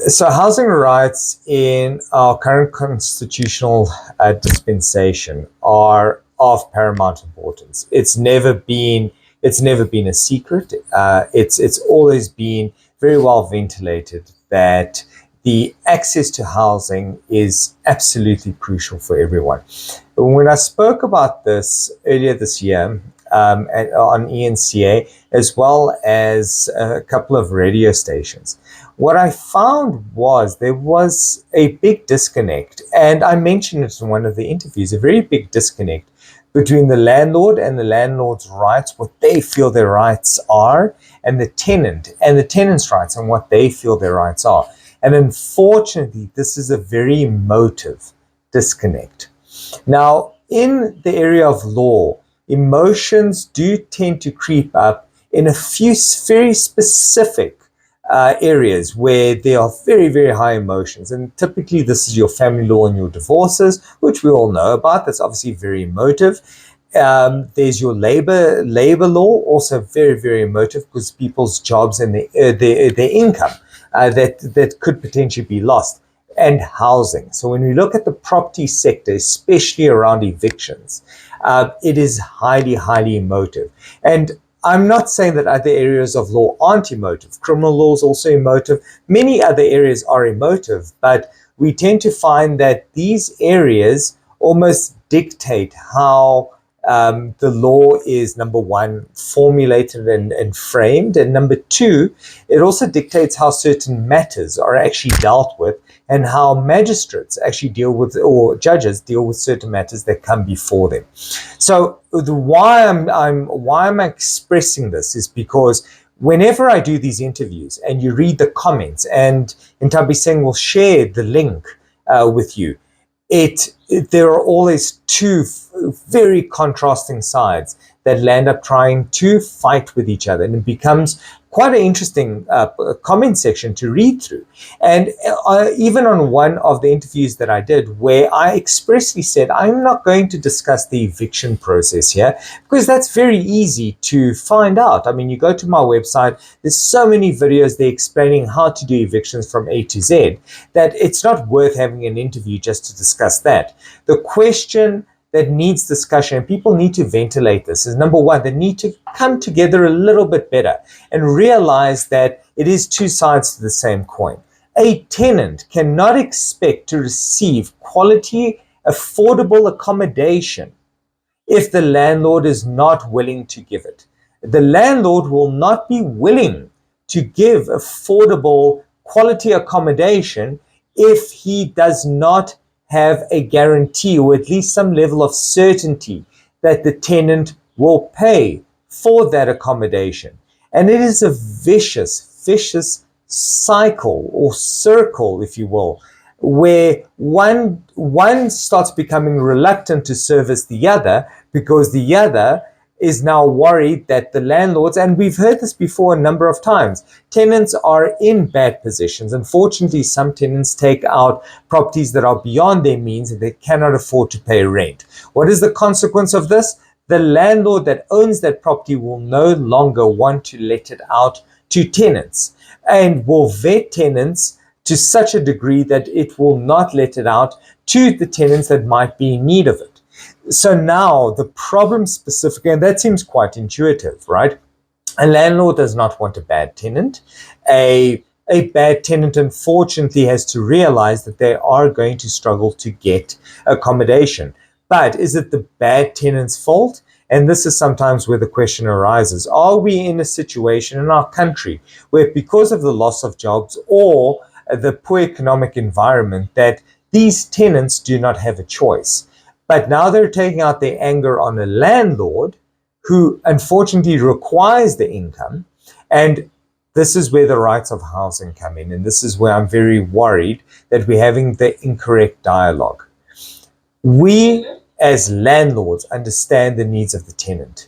So housing rights in our current constitutional dispensation are of paramount importance. It's never been a secret. It's always been very well ventilated that the access to housing is absolutely crucial for everyone. When I spoke about this earlier this year, on ENCA, as well as a couple of radio stations, what I found was there was a big disconnect, and I mentioned it in one of the interviews, a very big disconnect between the landlord and the landlord's rights, what they feel their rights are, and the tenant and the tenant's rights and what they feel their rights are. And unfortunately, this is a very emotive disconnect. Now, in the area of law, emotions do tend to creep up in a few very specific areas where there are very, very high emotions. And typically this is your family law and your divorces, which we all know about. That's obviously very emotive. There's your labor law, also very, very emotive, because people's jobs and their income that could potentially be lost. And housing. So when we look at the property sector, especially around evictions, it is highly, highly emotive. And I'm not saying that other areas of law aren't emotive. Criminal law is also emotive. Many other areas are emotive, but we tend to find that these areas almost dictate how the law is, number one, formulated and framed, and number two, it also dictates how certain matters are actually dealt with and how magistrates actually deal with, or judges deal with certain matters that come before them. So why I'm expressing this is because whenever I do these interviews and you read the comments, and Intabi Singh will share the link with you, there are always two very contrasting sides that land up trying to fight with each other, and it becomes quite an interesting comment section to read through. And even on one of the interviews that I did, where I expressly said, I'm not going to discuss the eviction process here, because that's very easy to find out. I mean, you go to my website, there's so many videos there explaining how to do evictions from A to Z, that it's not worth having an interview just to discuss that. The question that needs discussion, and people need to ventilate this, is number one, they need to come together a little bit better and realize that it is two sides to the same coin. A tenant cannot expect to receive quality, affordable accommodation if the landlord is not willing to give it. The landlord will not be willing to give affordable, quality accommodation if he does not have a guarantee, or at least some level of certainty, that the tenant will pay for that accommodation. And it is a vicious cycle or circle, if you will, where one starts becoming reluctant to service the other because the other is now worried that the landlords, and we've heard this before a number of times, tenants are in bad positions. Unfortunately, some tenants take out properties that are beyond their means and they cannot afford to pay rent. What is the consequence of this? The landlord that owns that property will no longer want to let it out to tenants, and will vet tenants to such a degree that it will not let it out to the tenants that might be in need of it. So now the problem specifically, and that seems quite intuitive, right? A landlord does not want a bad tenant. A bad tenant, unfortunately, has to realize that they are going to struggle to get accommodation. But is it the bad tenant's fault? And this is sometimes where the question arises. Are we in a situation in our country where, because of the loss of jobs or the poor economic environment, that these tenants do not have a choice? But now they're taking out their anger on a landlord who unfortunately requires the income. And this is where the rights of housing come in. And this is where I'm very worried that we're having the incorrect dialogue. We, as landlords, understand the needs of the tenant.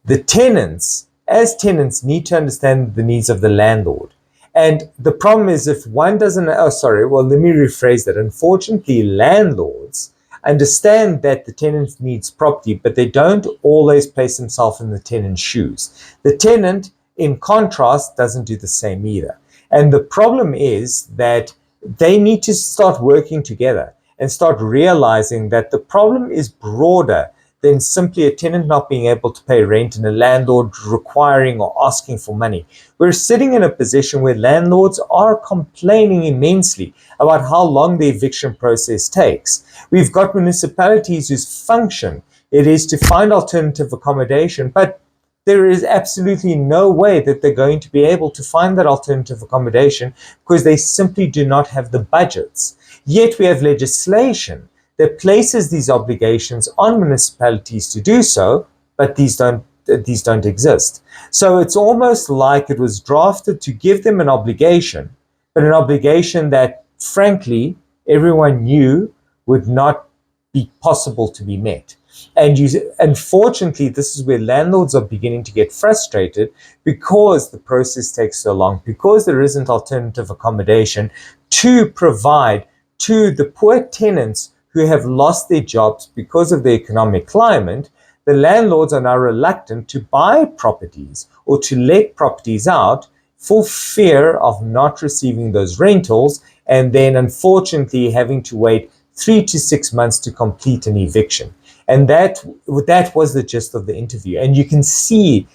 The tenants, as tenants, need to understand the needs of the landlord. And the problem is, if one doesn't, let me rephrase that. Unfortunately, landlords understand that the tenant needs property, but they don't always place themselves in the tenant's shoes. The tenant, in contrast, doesn't do the same either. And the problem is that they need to start working together and start realizing that the problem is broader than simply a tenant not being able to pay rent and a landlord requiring or asking for money. We're sitting in a position where landlords are complaining immensely about how long the eviction process takes. We've got municipalities whose function it is to find alternative accommodation, but there is absolutely no way that they're going to be able to find that alternative accommodation because they simply do not have the budgets. Yet we have legislation that places these obligations on municipalities to do so, but these don't exist. So it's almost like it was drafted to give them an obligation, but an obligation that, frankly, everyone knew would not be possible to be met. And unfortunately, this is where landlords are beginning to get frustrated because the process takes so long, because there isn't alternative accommodation to provide to the poor tenants who have lost their jobs because of the economic climate. The landlords are now reluctant to buy properties or to let properties out for fear of not receiving those rentals and then unfortunately having to wait 3 to 6 months to complete an eviction. And that was the gist of the interview. And you can see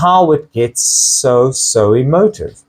how it gets so emotive.